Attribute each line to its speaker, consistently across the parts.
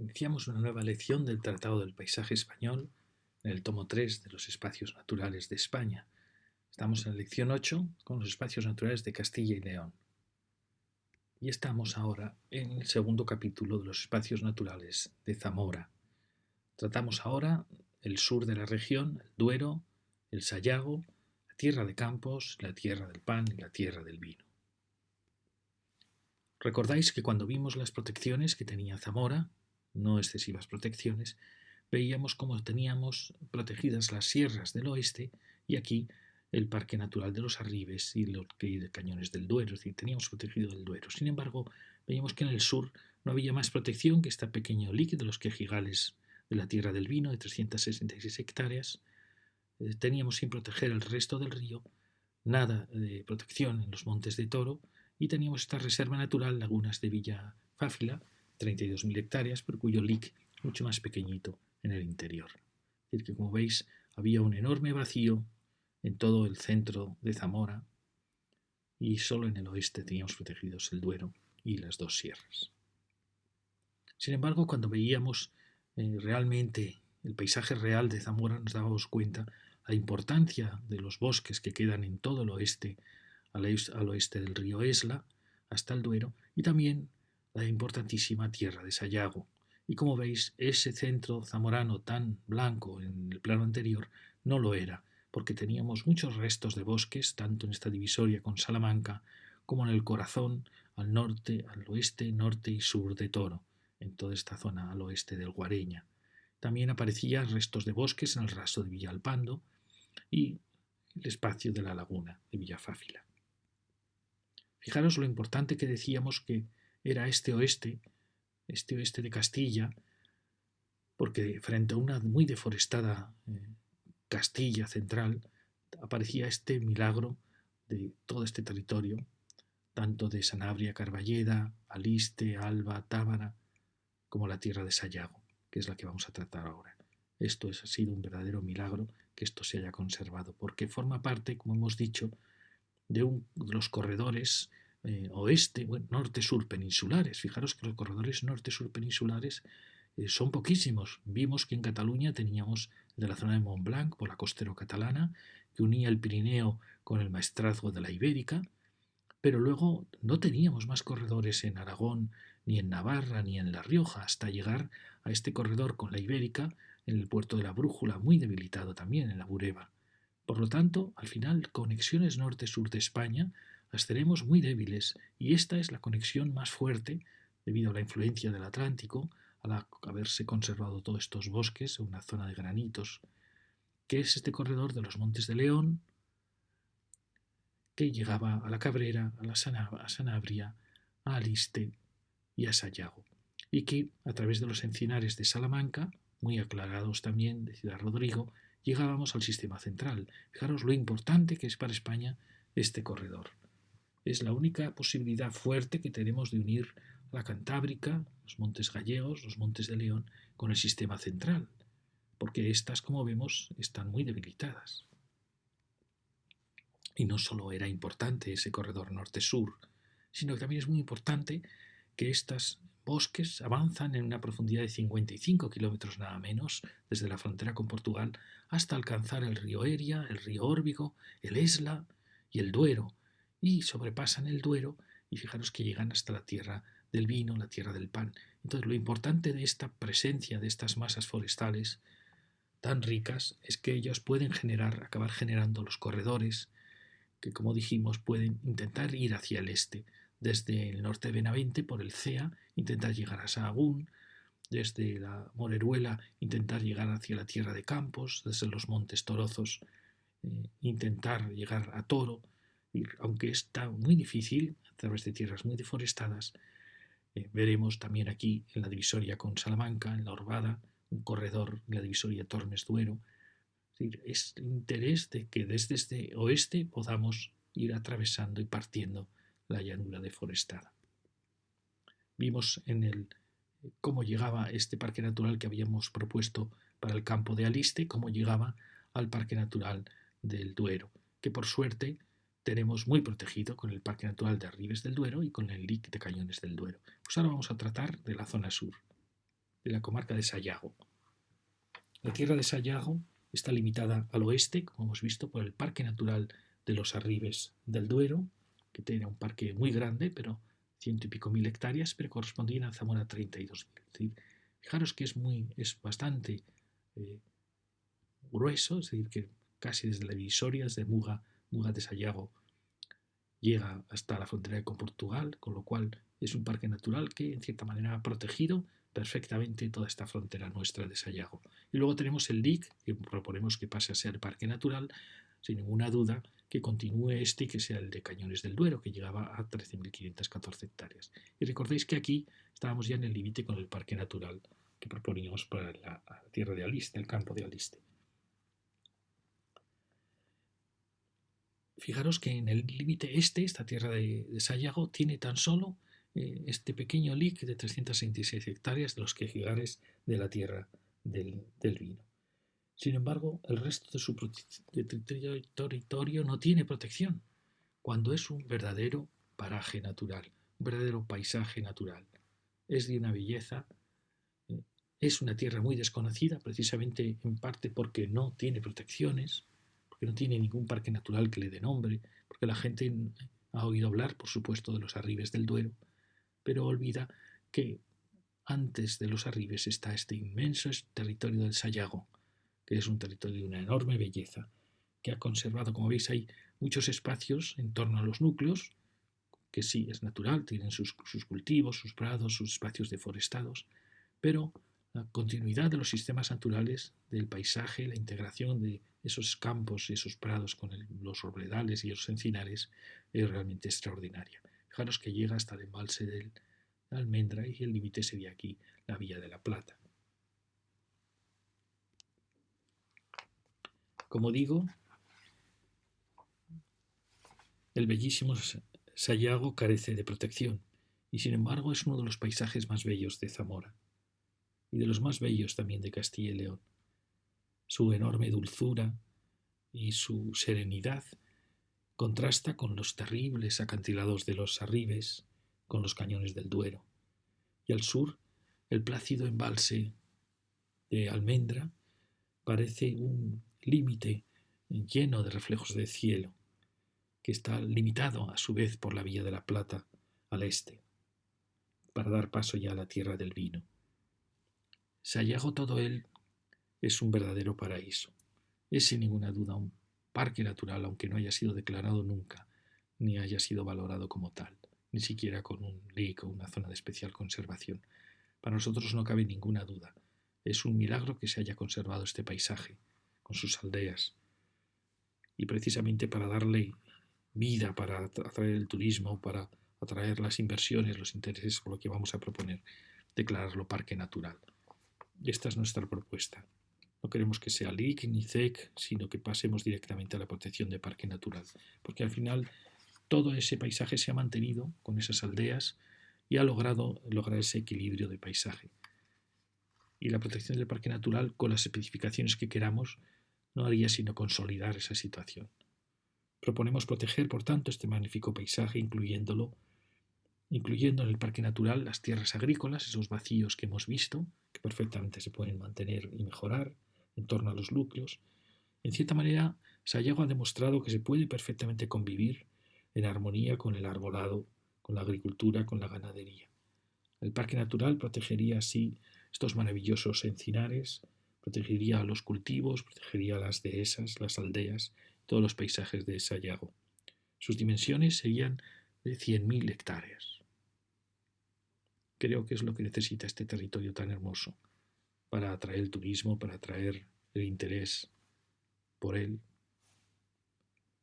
Speaker 1: Iniciamos una nueva lección del Tratado del Paisaje Español en el tomo 3 de los espacios naturales de España. Estamos en la lección 8 con los espacios naturales de Castilla y León. Y estamos ahora en el segundo capítulo de los espacios naturales de Zamora. Tratamos ahora el sur de la región, el Duero, el Sayago, la tierra de Campos, la tierra del pan y la tierra del vino. Recordáis que cuando vimos las protecciones que tenía Zamora, no excesivas protecciones, veíamos cómo teníamos protegidas las sierras del oeste y aquí el Parque Natural de los Arribes y los cañones del Duero, es decir, teníamos protegido el Duero. Sin embargo, veíamos que en el sur no había más protección que este pequeño líquido de los quejigales de la Tierra del Vino de 366 hectáreas. Teníamos sin proteger el resto del río, nada de protección en los Montes de Toro y teníamos esta reserva natural, lagunas de Villa Fáfila, 32.000 hectáreas, pero cuyo lic mucho más pequeñito en el interior. Es decir, que como veis, había un enorme vacío en todo el centro de Zamora y solo en el oeste teníamos protegidos el Duero y las dos sierras. Sin embargo, cuando veíamos realmente el paisaje real de Zamora, nos dábamos cuenta la importancia de los bosques que quedan en todo el oeste, al oeste del río Esla, hasta el Duero, y también la importantísima tierra de Sayago. Y como veis, ese centro zamorano tan blanco en el plano anterior no lo era, porque teníamos muchos restos de bosques, tanto en esta divisoria con Salamanca, como en el corazón, al norte, al oeste, norte y sur de Toro, en toda esta zona al oeste del Guareña. También aparecían restos de bosques en el rastro de Villalpando y el espacio de la laguna de Villafáfila. Fijaros lo importante que decíamos que era este oeste de Castilla, porque frente a una muy deforestada Castilla central aparecía este milagro de todo este territorio, tanto de Sanabria, Carballeda, Aliste, Alba, Tábara, como la tierra de Sayago, que es la que vamos a tratar ahora. Esto ha sido un verdadero milagro que esto se haya conservado, porque forma parte, como hemos dicho, de los corredores norte-sur peninsulares. Fijaros que los corredores norte-sur peninsulares son poquísimos. Vimos que en Cataluña teníamos de la zona de Montblanc, por la costera catalana, que unía el Pirineo con el maestrazgo de la Ibérica, pero luego no teníamos más corredores en Aragón, ni en Navarra, ni en La Rioja, hasta llegar a este corredor con la Ibérica en el puerto de la Brújula, muy debilitado también en la Bureba. Por lo tanto, al final, conexiones norte-sur de España las tenemos muy débiles y esta es la conexión más fuerte debido a la influencia del Atlántico, al haberse conservado todos estos bosques, una zona de granitos, que es este corredor de los Montes de León, que llegaba a la Cabrera, a Sanabria, a Aliste y a Sayago, y que a través de los encinares de Salamanca, muy aclarados también de Ciudad Rodrigo, llegábamos al sistema central. Fijaros lo importante que es para España este corredor. Es la única posibilidad fuerte que tenemos de unir la Cantábrica, los montes gallegos, los montes de León, con el sistema central, porque estas, como vemos, están muy debilitadas. Y no solo era importante ese corredor norte-sur, sino que también es muy importante que estos bosques avanzan en una profundidad de 55 kilómetros nada menos desde la frontera con Portugal hasta alcanzar el río Eria, el río Órbigo, el Esla y el Duero, y sobrepasan el Duero y fijaros que llegan hasta la tierra del vino, la tierra del pan. Entonces lo importante de esta presencia de estas masas forestales tan ricas es que ellos pueden acabar generando los corredores que, como dijimos, pueden intentar ir hacia el este, desde el norte de Benavente por el Cea, intentar llegar a Sahagún, desde la Moreruela intentar llegar hacia la tierra de Campos, desde los montes Torozos intentar llegar a Toro, y aunque está muy difícil a través de tierras muy deforestadas, veremos también aquí en la divisoria con Salamanca, en la Orbada, un corredor en la divisoria Tormes-Duero. Es el interés de que desde este oeste podamos ir atravesando y partiendo la llanura deforestada. Vimos cómo llegaba este parque natural que habíamos propuesto para el campo de Aliste, cómo llegaba al parque natural del Duero, que por suerte tenemos muy protegido con el parque natural de Arribes del Duero y con el LIC de Cañones del Duero. Pues ahora vamos a tratar de la zona sur de la comarca de Sayago. La tierra de Sayago está limitada al oeste, como hemos visto, por el Parque Natural de los Arribes del Duero, que tiene un parque muy grande, pero 100 y pico mil hectáreas, pero correspondían a Zamora 32.000. Es decir, fijaros que es bastante grueso, es decir, que casi desde la divisoria, desde Muga de Sayago, llega hasta la frontera con Portugal, con lo cual es un parque natural que en cierta manera ha protegido perfectamente toda esta frontera nuestra de Sayago. Y luego tenemos el LIC, que proponemos que pase a ser parque natural, sin ninguna duda, que continúe este y que sea el de Cañones del Duero, que llegaba a 13.514 hectáreas. Y recordéis que aquí estábamos ya en el límite con el parque natural que proponíamos para la tierra de Aliste, el campo de Aliste. Fijaros que en el límite esta tierra de Sayago, tiene tan solo este pequeño lic de 366 hectáreas de los quejigares de la tierra del vino. Sin embargo, el resto de su territorio no tiene protección, cuando es un verdadero paraje natural, un verdadero paisaje natural. Es de una belleza, es una tierra muy desconocida, precisamente en parte porque no tiene protecciones, porque no tiene ningún parque natural que le dé nombre, porque la gente ha oído hablar, por supuesto, de los Arribes del Duero, pero olvida que antes de los Arribes está este inmenso territorio del Sayago, que es un territorio de una enorme belleza, que ha conservado, como veis, hay muchos espacios en torno a los núcleos, que sí, es natural, tienen sus cultivos, sus prados, sus espacios deforestados, pero la continuidad de los sistemas naturales, del paisaje, la integración de esos campos y esos prados con los robledales y los encinares es realmente extraordinaria. Fijaros que llega hasta el embalse de la Almendra y el límite sería aquí la Villa de la Plata. Como digo, el bellísimo Sayago carece de protección y sin embargo es uno de los paisajes más bellos de Zamora y de los más bellos también de Castilla y León. Su enorme dulzura y su serenidad contrasta con los terribles acantilados de los Arribes, con los cañones del Duero. Y al sur, el plácido embalse de Almendra parece un límite lleno de reflejos de cielo, que está limitado a su vez por la Villa de la Plata al este, para dar paso ya a la tierra del vino. Sayago todo él es un verdadero paraíso. Es sin ninguna duda un parque natural, aunque no haya sido declarado nunca, ni haya sido valorado como tal, ni siquiera con un LIC o una zona de especial conservación. Para nosotros no cabe ninguna duda. Es un milagro que se haya conservado este paisaje, con sus aldeas. Y precisamente para darle vida, para atraer el turismo, para atraer las inversiones, los intereses, por lo que vamos a proponer, declararlo parque natural. Y esta es nuestra propuesta. No queremos que sea LIC ni CEC, sino que pasemos directamente a la protección de parque natural, porque al final todo ese paisaje se ha mantenido con esas aldeas y ha logrado lograr ese equilibrio de paisaje. Y la protección del parque natural, con las especificaciones que queramos, no haría sino consolidar esa situación. Proponemos proteger, por tanto, este magnífico paisaje, incluyendo en el parque natural las tierras agrícolas, esos vacíos que hemos visto, que perfectamente se pueden mantener y mejorar en torno a los núcleos. En cierta manera, Sayago ha demostrado que se puede perfectamente convivir en armonía con el arbolado, con la agricultura, con la ganadería. El parque natural protegería así estos maravillosos encinares, protegería a los cultivos, protegería a las dehesas, las aldeas, todos los paisajes de Sayago. Sus dimensiones serían de 100.000 hectáreas. Creo que es lo que necesita este territorio tan hermoso para atraer el turismo, para atraer el interés por él,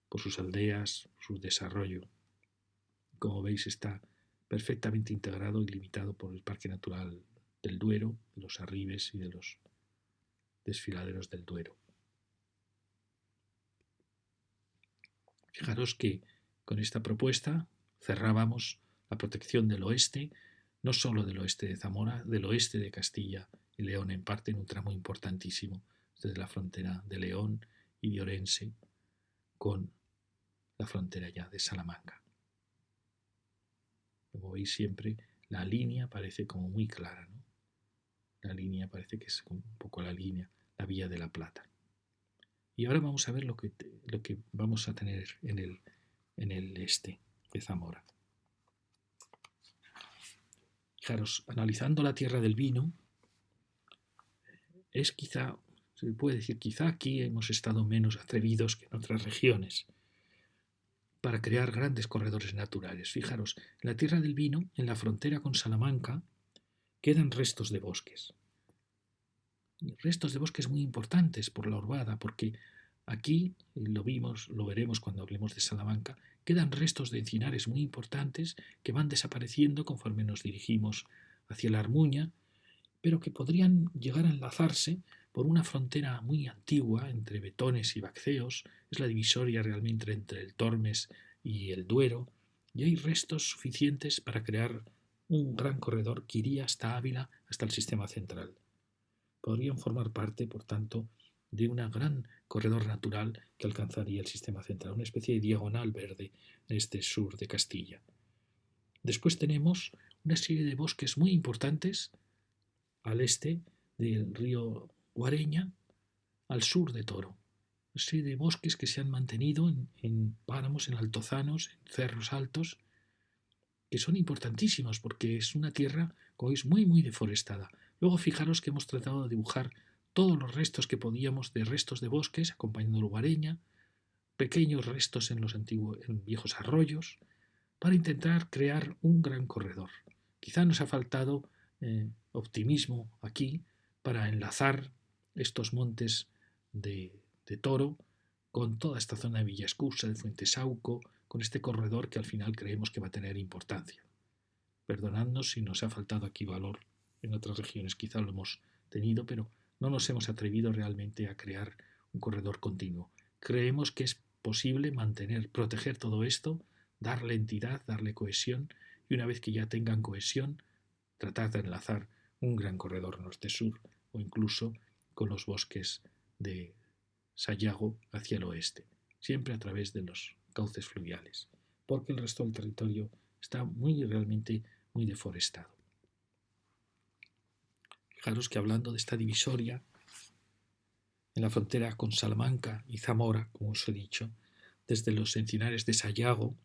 Speaker 1: por sus aldeas, su desarrollo. Como veis, está perfectamente integrado y limitado por el Parque Natural del Duero, de los Arribes y de los desfiladeros del Duero. Fijaros que con esta propuesta cerrábamos la protección del oeste, no solo del oeste de Zamora, del oeste de Castilla y León, en parte en un tramo importantísimo, desde la frontera de León y de Orense, con la frontera ya de Salamanca. Como veis siempre, la línea parece como muy clara, ¿no? La línea parece que es un poco la línea, la Vía de la Plata. Y ahora vamos a ver lo que vamos a tener en el este de Zamora. Fijaros, analizando la tierra del vino, es quizá, se puede decir, quizá aquí hemos estado menos atrevidos que en otras regiones para crear grandes corredores naturales. Fijaros, en la tierra del vino, en la frontera con Salamanca, quedan restos de bosques. Restos de bosques muy importantes por la Urbada, porque aquí, lo veremos cuando hablemos de Salamanca, quedan restos de encinares muy importantes que van desapareciendo conforme nos dirigimos hacia la Armuña, pero que podrían llegar a enlazarse por una frontera muy antigua entre Betones y Bacceos, es la divisoria realmente entre el Tormes y el Duero, y hay restos suficientes para crear un gran corredor que iría hasta Ávila, hasta el sistema central. Podrían formar parte, por tanto, de un gran corredor natural que alcanzaría el sistema central, una especie de diagonal verde en este sur de Castilla. Después tenemos una serie de bosques muy importantes al este del río Guareña, al sur de Toro. Una serie de bosques que se han mantenido en páramos, en altozanos, en cerros altos, que son importantísimos porque es una tierra, como veis, muy, muy deforestada. Luego fijaros que hemos tratado de dibujar todos los restos que podíamos de restos de bosques, acompañando el Guareña, pequeños restos en los antiguos, en viejos arroyos, para intentar crear un gran corredor. Quizá nos ha faltado optimismo aquí para enlazar estos montes de Toro con toda esta zona de Villascusa, de Fuentesauco, con este corredor que al final creemos que va a tener importancia. Perdonadnos si nos ha faltado aquí valor. En otras regiones quizá lo hemos tenido, pero no nos hemos atrevido realmente a crear un corredor continuo. Creemos que es posible proteger todo esto, darle entidad, darle cohesión, y una vez que ya tengan cohesión, tratar de enlazar un gran corredor norte-sur o incluso con los bosques de Sayago hacia el oeste, siempre a través de los cauces fluviales, porque el resto del territorio está realmente muy deforestado. Fijaros que hablando de esta divisoria, en la frontera con Salamanca y Zamora, como os he dicho, desde los encinares de Sayago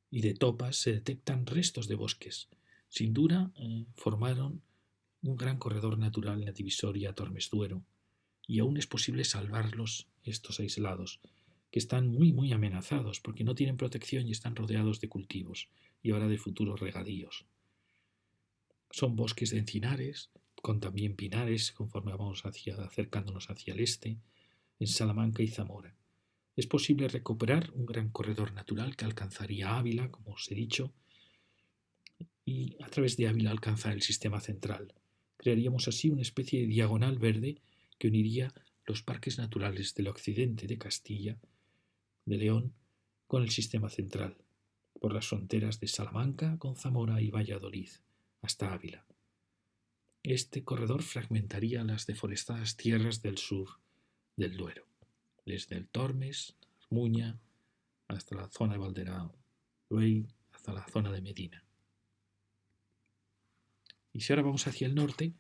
Speaker 1: y de Topas se detectan restos de bosques. Sin duda formaron un gran corredor natural en la divisoria Tormes-Duero, y aún es posible salvarlos, estos aislados, que están muy, muy amenazados porque no tienen protección y están rodeados de cultivos y ahora de futuros regadíos. Son bosques de encinares, con también pinares, conforme vamos acercándonos hacia el este, en Salamanca y Zamora. Es posible recuperar un gran corredor natural que alcanzaría Ávila, como os he dicho, y a través de Ávila alcanzar el sistema central. Crearíamos así una especie de diagonal verde que uniría los parques naturales del occidente de Castilla, de León, con el sistema central, por las fronteras de Salamanca con Zamora y Valladolid, hasta Ávila. Este corredor fragmentaría las deforestadas tierras del sur del Duero, desde el Tormes, Armuña, hasta la zona de Valderauey, hasta la zona de Medina. Y si ahora vamos hacia el norte,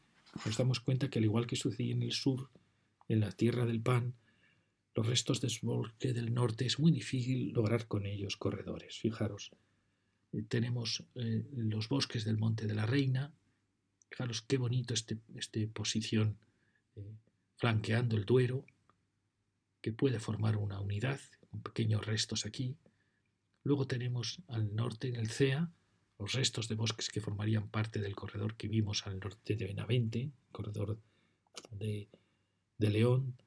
Speaker 1: nos damos cuenta que al igual que sucedía en el sur, en la tierra del pan, los restos del bosque del norte es muy difícil lograr con ellos corredores. Fijaros, tenemos los bosques del Monte de la Reina. Fijaros qué bonito esta posición flanqueando el Duero, que puede formar una unidad, con pequeños restos aquí. Luego tenemos al norte, en el Cea, los restos de bosques que formarían parte del corredor que vimos al norte de Benavente, corredor de León.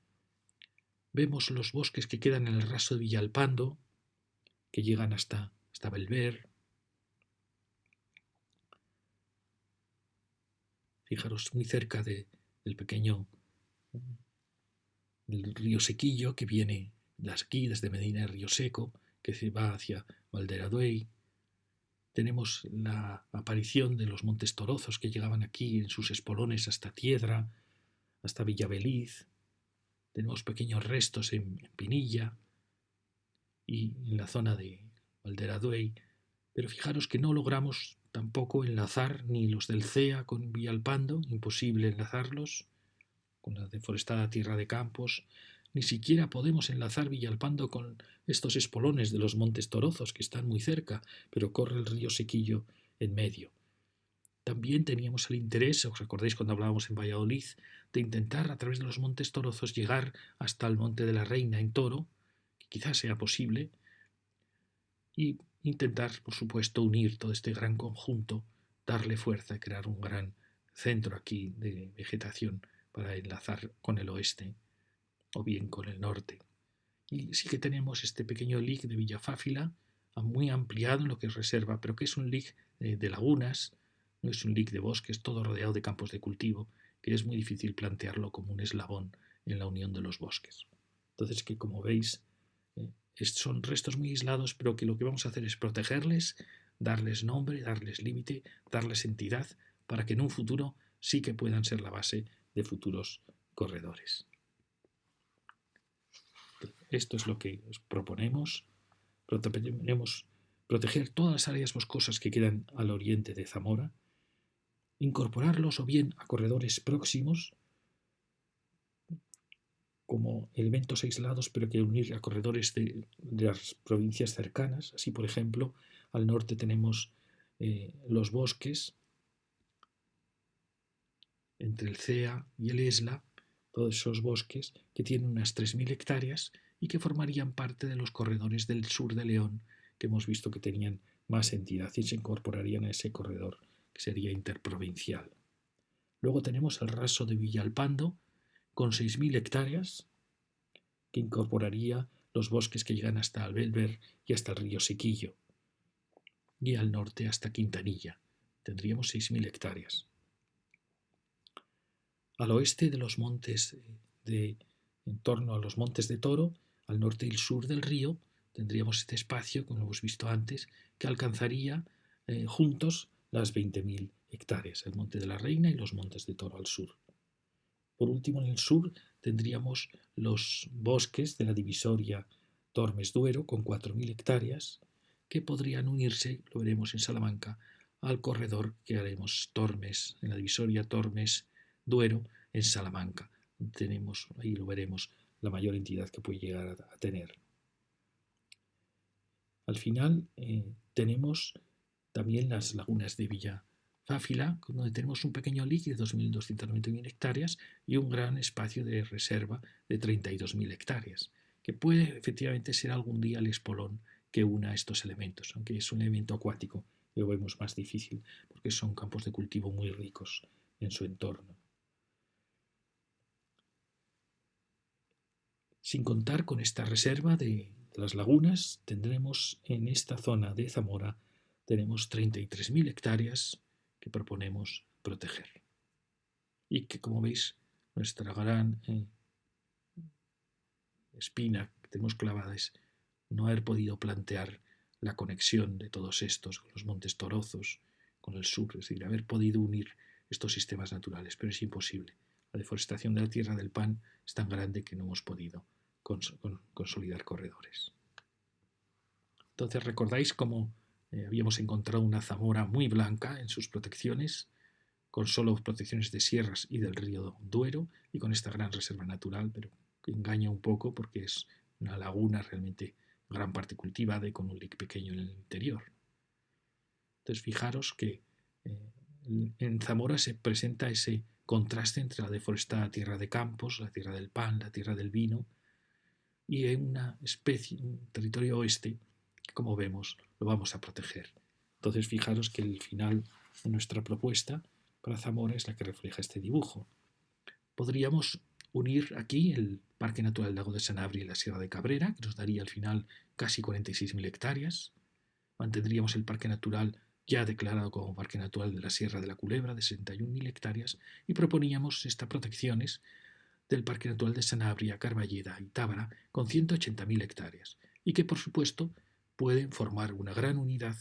Speaker 1: Vemos los bosques que quedan en el raso de Villalpando, que llegan hasta Belver. Fijaros, muy cerca del río Sequillo, que viene aquí desde Medina de Río Seco, que se va hacia Valderauey. Tenemos la aparición de los montes Torozos que llegaban aquí en sus espolones hasta Tiedra, hasta Villaveliz. Tenemos pequeños restos en Pinilla y en la zona de Valderauey, pero fijaros que no logramos tampoco enlazar ni los del CEA con Villalpando, imposible enlazarlos con la deforestada tierra de Campos, ni siquiera podemos enlazar Villalpando con estos espolones de los Montes Torozos, que están muy cerca, pero corre el río Sequillo en medio. También teníamos el interés, os recordáis cuando hablábamos en Valladolid, de intentar a través de los Montes Torozos llegar hasta el Monte de la Reina en Toro, que quizás sea posible, y intentar, por supuesto, unir todo este gran conjunto, darle fuerza y crear un gran centro aquí de vegetación para enlazar con el oeste o bien con el norte. Y sí que tenemos este pequeño lic de Villafáfila, muy ampliado en lo que es reserva, pero que es un lic de lagunas, no es un lic de bosques, todo rodeado de campos de cultivo, que es muy difícil plantearlo como un eslabón en la unión de los bosques. Entonces, que como veis, son restos muy aislados, pero que lo que vamos a hacer es protegerles, darles nombre, darles límite, darles entidad, para que en un futuro sí que puedan ser la base de futuros corredores. Esto es lo que os proponemos. Proponemos proteger todas las áreas boscosas que quedan al oriente de Zamora, incorporarlos o bien a corredores próximos, como elementos aislados, pero que unir a corredores de las provincias cercanas. Así, por ejemplo, al norte tenemos los bosques entre el CEA y el ESLA, todos esos bosques que tienen unas 3.000 hectáreas y que formarían parte de los corredores del sur de León, que hemos visto que tenían más entidad y se incorporarían a ese corredor que sería interprovincial. Luego tenemos el raso de Villalpando, con 6.000 hectáreas, que incorporaría los bosques que llegan hasta Albelver y hasta el río Sequillo, y al norte hasta Quintanilla. Tendríamos 6.000 hectáreas. Al oeste de los montes, en torno a los montes de Toro, al norte y el sur del río, tendríamos este espacio, como hemos visto antes, que alcanzaría juntos las 20.000 hectáreas, el Monte de la Reina y los montes de Toro al sur. Por último, en el sur tendríamos los bosques de la divisoria Tormes-Duero con 4.000 hectáreas que podrían unirse, lo veremos en Salamanca, al corredor que haremos Tormes, en la divisoria Tormes-Duero en Salamanca. Tenemos, ahí lo veremos, la mayor entidad que puede llegar a tener. Al final tenemos también las lagunas de Villafáfila, donde tenemos un pequeño lic de 2.291 hectáreas y un gran espacio de reserva de 32.000 hectáreas, que puede efectivamente ser algún día el espolón que una estos elementos, aunque es un elemento acuático, lo vemos más difícil porque son campos de cultivo muy ricos en su entorno. Sin contar con esta reserva de las lagunas, tendremos en esta zona de Zamora tenemos 33.000 hectáreas que proponemos proteger. Y que, como veis, nuestra gran espina que tenemos clavada es no haber podido plantear la conexión de todos estos con los montes Torozos, con el sur, es decir, haber podido unir estos sistemas naturales, pero es imposible. La deforestación de la tierra del pan es tan grande que no hemos podido consolidar corredores. Entonces, ¿recordáis cómo habíamos encontrado una Zamora muy blanca en sus protecciones, con solo protecciones de sierras y del río Duero, y con esta gran reserva natural, pero que engaña un poco porque es una laguna realmente gran parte cultivada y con un lic pequeño en el interior? Entonces, fijaros que en Zamora se presenta ese contraste entre la deforestada tierra de campos, la tierra del pan, la tierra del vino, y en una especie, un territorio oeste, que como vemos lo vamos a proteger. Entonces fijaros que el final de nuestra propuesta para Zamora es la que refleja este dibujo. Podríamos unir aquí el Parque Natural del Lago de Sanabria y la Sierra de Cabrera, que nos daría al final casi 46.000 hectáreas. Mantendríamos el Parque Natural ya declarado como Parque Natural de la Sierra de la Culebra de 61.000 hectáreas y proponíamos estas protecciones del Parque Natural de Sanabria, Carballeda y Tábara con 180.000 hectáreas y que por supuesto pueden formar una gran unidad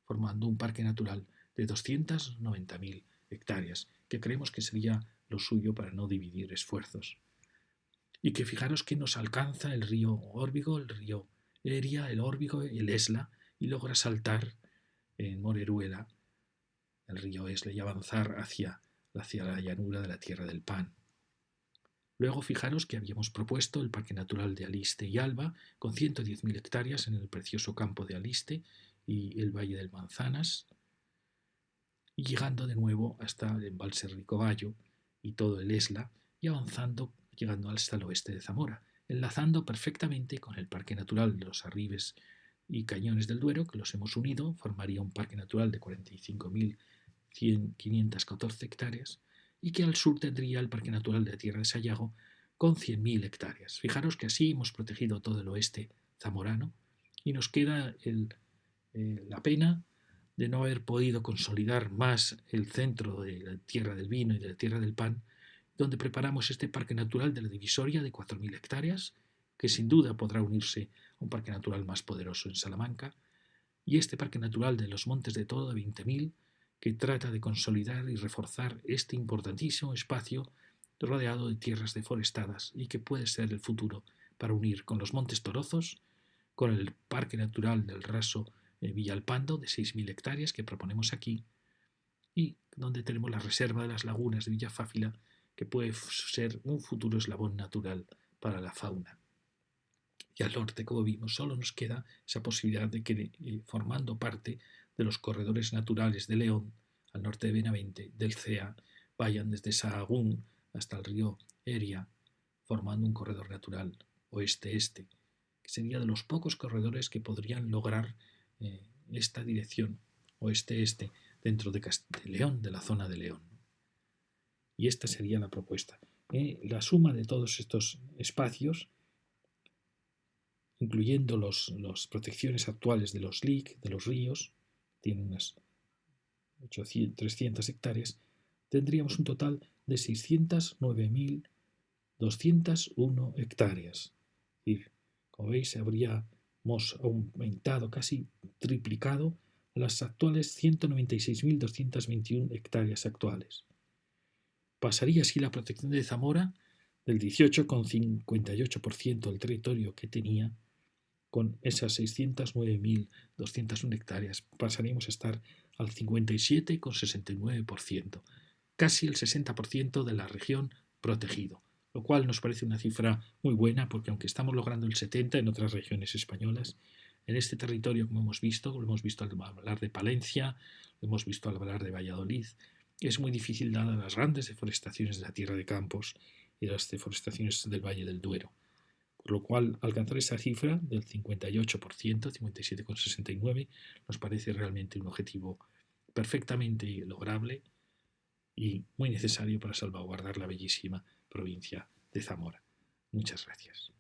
Speaker 1: formando un parque natural de 290.000 hectáreas que creemos que sería lo suyo para no dividir esfuerzos. Y que fijaros que nos alcanza el río Órbigo, el río Eria, el Órbigo y el Esla y logra saltar en Moreruela el río Esla y avanzar hacia la llanura de la Tierra del Pan. Luego fijaros que habíamos propuesto el Parque Natural de Aliste y Alba, con 110.000 hectáreas en el precioso campo de Aliste y el Valle del Manzanas, y llegando de nuevo hasta el embalse Ricoballo y todo el Esla, y avanzando, llegando hasta el oeste de Zamora, enlazando perfectamente con el Parque Natural de los Arribes y Cañones del Duero, que los hemos unido, formaría un parque natural de 45.514 hectáreas, y que al sur tendría el Parque Natural de la Tierra de Sayago con 100.000 hectáreas. Fijaros que así hemos protegido todo el oeste zamorano y nos queda la pena de no haber podido consolidar más el centro de la Tierra del Vino y de la Tierra del Pan, donde preparamos este Parque Natural de la Divisoria de 4.000 hectáreas, que sin duda podrá unirse a un parque natural más poderoso en Salamanca, y este Parque Natural de los Montes de Todo de 20.000, que trata de consolidar y reforzar este importantísimo espacio rodeado de tierras deforestadas y que puede ser el futuro para unir con los Montes Torozos, con el Parque Natural del Raso Villalpando de 6.000 hectáreas que proponemos aquí, y donde tenemos la reserva de las lagunas de Villafáfila, que puede ser un futuro eslabón natural para la fauna. Y al norte, como vimos, solo nos queda esa posibilidad de que, formando parte de los corredores naturales de León, al norte de Benavente, del CEA, vayan desde Sahagún hasta el río Eria, formando un corredor natural oeste-este, que sería de los pocos corredores que podrían lograr esta dirección oeste-este dentro de León, de la zona de León. Y esta sería la propuesta. La suma de todos estos espacios, incluyendo las protecciones actuales de los LIC, de los ríos, tiene unas 300 hectáreas, tendríamos un total de 609.201 hectáreas. Es decir, como veis, habríamos aumentado, casi triplicado, las actuales 196.221 hectáreas actuales. Pasaría así la protección de Zamora del 18,58% del territorio que tenía, con esas 609.201 hectáreas, pasaríamos a estar al 57,69%, casi el 60% de la región protegido, lo cual nos parece una cifra muy buena porque aunque estamos logrando el 70% en otras regiones españolas, en este territorio, como hemos visto, lo hemos visto al hablar de Palencia, lo hemos visto al hablar de Valladolid, es muy difícil dadas las grandes deforestaciones de la tierra de Campos y las deforestaciones del Valle del Duero. Por lo cual, alcanzar esa cifra del 58%, 57,69%, nos parece realmente un objetivo perfectamente lograble y muy necesario para salvaguardar la bellísima provincia de Zamora. Muchas gracias.